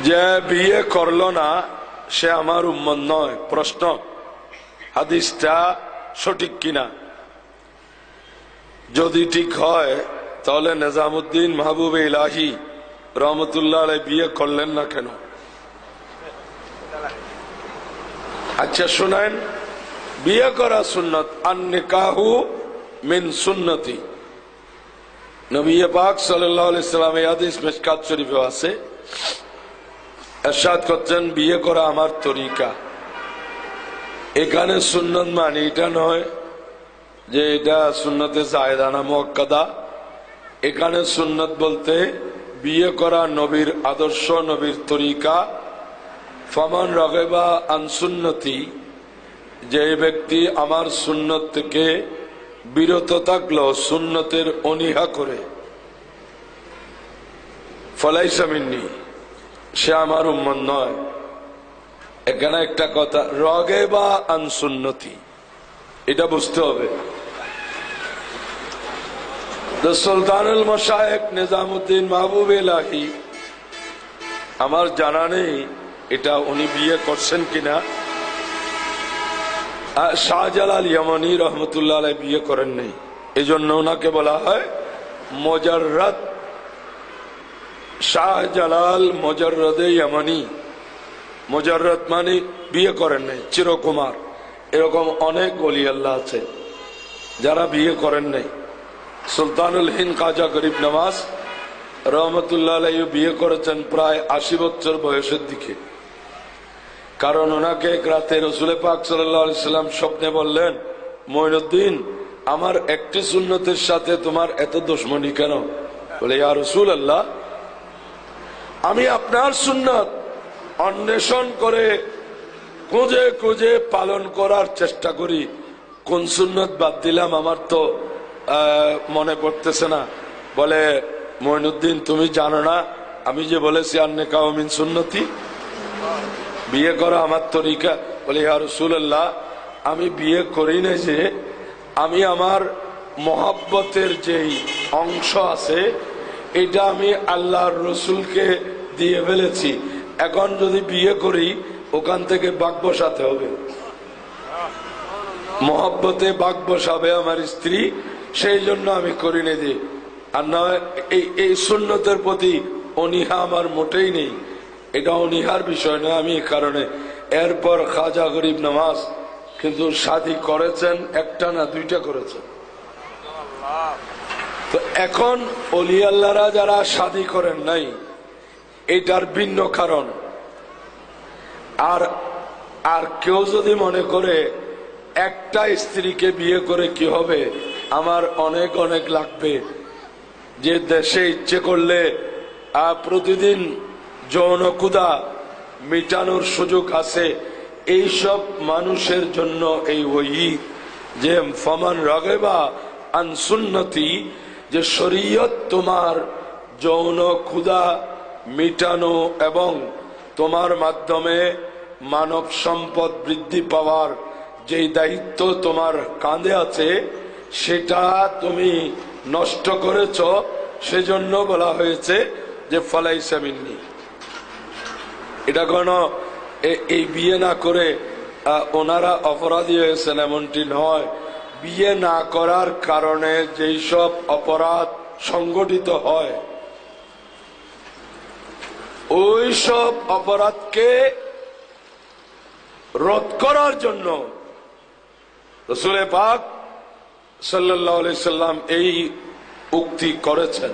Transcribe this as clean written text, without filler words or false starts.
যে বিয়ে করলো না সে আমার উম্মত নয়। প্রশ্ন, হাদিসটা সঠিক কিনা? যদি ঠিক হয় তাহলে নিজামুদ্দিন মাহবুব ইলাহি রহমতুল্লাহ আলাইহি বিয়ে করলেন না কেন? আচ্ছা শুনেন, বিয়ে করা সুন্নত, আন নিকাহু মিন সুন্নতি। নবী পাক সাল্লাল্লাহু আলাইহি সাল্লাম এই হাদিস মিশকাত শরীফে আছে, ইরশাদ করছেন বিয়ে করা আমার তরিকা। এখানে সুন্নত মানে এটা নয় যে এটা সুন্নতে জায়েদা না মুআক্কাদা। এখানে সুন্নত বলতে বিয়ে করা নবীর আদর্শ, নবীর তরিকা। ফামান রাগিবা আন সুন্নতি, যে ব্যক্তি আমার সুন্নত থেকে বিরত থাকলো, সুন্নতের অনীহা করে, ফালাইসা মিন্নি, সে আমার উম্মত নয়। এখানে একটা কথা, রাগিবা আন সুন্নতি, এটা বুঝতে হবে। সুলতানুল মাশায়েখ নিজামুদ্দিন মাহবুব ইলাহি, আমার জানা নেই এটা উনি বিয়ে করছেন কিনা। শাহজালাল ইয়ামানি রহমতুল্লাহ আলাইহি বিয়ে করেন নাই, এই জন্য ওনাকে বলা হয় মুজাররদ। শাহজালাল মুজাররদে ইয়ামানি, মুজাররদ মানে বিয়ে করেন নাই, চিরকুমার। এরকম অনেক ওলি আল্লাহ আছে যারা বিয়ে করেন নাই। সুলতানুল হিন্দ খাজা গরিব নওয়াজ রহমতুল্লাহ আলাইহি বিয়ে করেছেন প্রায় 80 বছর বয়সের দিকে। কারণ ওনাকে এক রাতে রাসূল পাক সাল্লাল্লাহু আলাইহি সাল্লাম স্বপ্নে বললেন, মঈনুদ্দিন, আমার একটি সুন্নতের সাথে তোমার এত দুশমনি কেন? বলে, ইয়া রাসূলুল্লাহ, আমি আপনার সুন্নত অন্বেষণ করে খুঁজে খুঁজে পালন করার চেষ্টা করি, কোন সুন্নত বাদ দিলাম আমার তো মনে পড়তেছে না। বলে, মঈনুদ্দিন, তুমি জানো না আমি যে বলেছি আন নিকাহু মিন সুন্নতি, বিয়ে করা আমার তরিকা? বলে, ইয়া রাসূলুল্লাহ, আমি বিয়ে করি না, যে আমি আমার মহব্বতের যেই অংশ আছে এটা আমি আল্লাহর রসুলকে দিয়ে ফেলেছি। এখন যদি বিয়ে করি ওখান থেকে বাগ বসাতে হবে, মহব্বতে বাগ বসাবে আমার স্ত্রী, সেই জন্য আমি করি না। যে আর নয়, এই সুন্নতের প্রতি অনীহা আমার মোটেই নেই, এটা অনীহার বিষয় নয়। আমি এই কারণে এরপর খাজা গরিব নওয়াজ কিন্তু শাদী করেছেন, একটা না দুইটা করেছেন। তো এখন ওলি আল্লাহরা যারা শাদী করেন নাই, এটার ভিন্ন কারণ। আর কেউ যদি মনে করে একটা স্ত্রীকে বিয়ে করে কি হবে, আমার অনেক অনেক লাগবে, যে দেশে ইচ্ছে করলে প্রতিদিন যৌন ক্ষুধা মিটানোর সুযোগ আছে, এইসব মানুষের জন্য এই ওই যে ফামান রাগিবা আন সুন্নতি, যে শরীয়ত তোমার যৌন ক্ষুধা মিটানো এবং তোমার মাধ্যমে মানব সম্পদ বৃদ্ধি পাওয়ার যেই দায়িত্ব তোমার কাঁধে আছে সেটা তুমি নষ্ট করেছ, সেজন্য বলা হয়েছে যে ফালাইসা মিন্নি। এটা কোনো এই বিয়ে না করে ওনারা অপরাধী হয়েছেন এমনটি নয়। বিয়ে না করার কারণে যেই সব অপরাধ সংগঠিত হয়, ওই সব অপরাধকে রোধ করার জন্য রাসূল পাক সাল্লাল্লাহু আলাইহি সাল্লাম এই উক্তি করেছেন।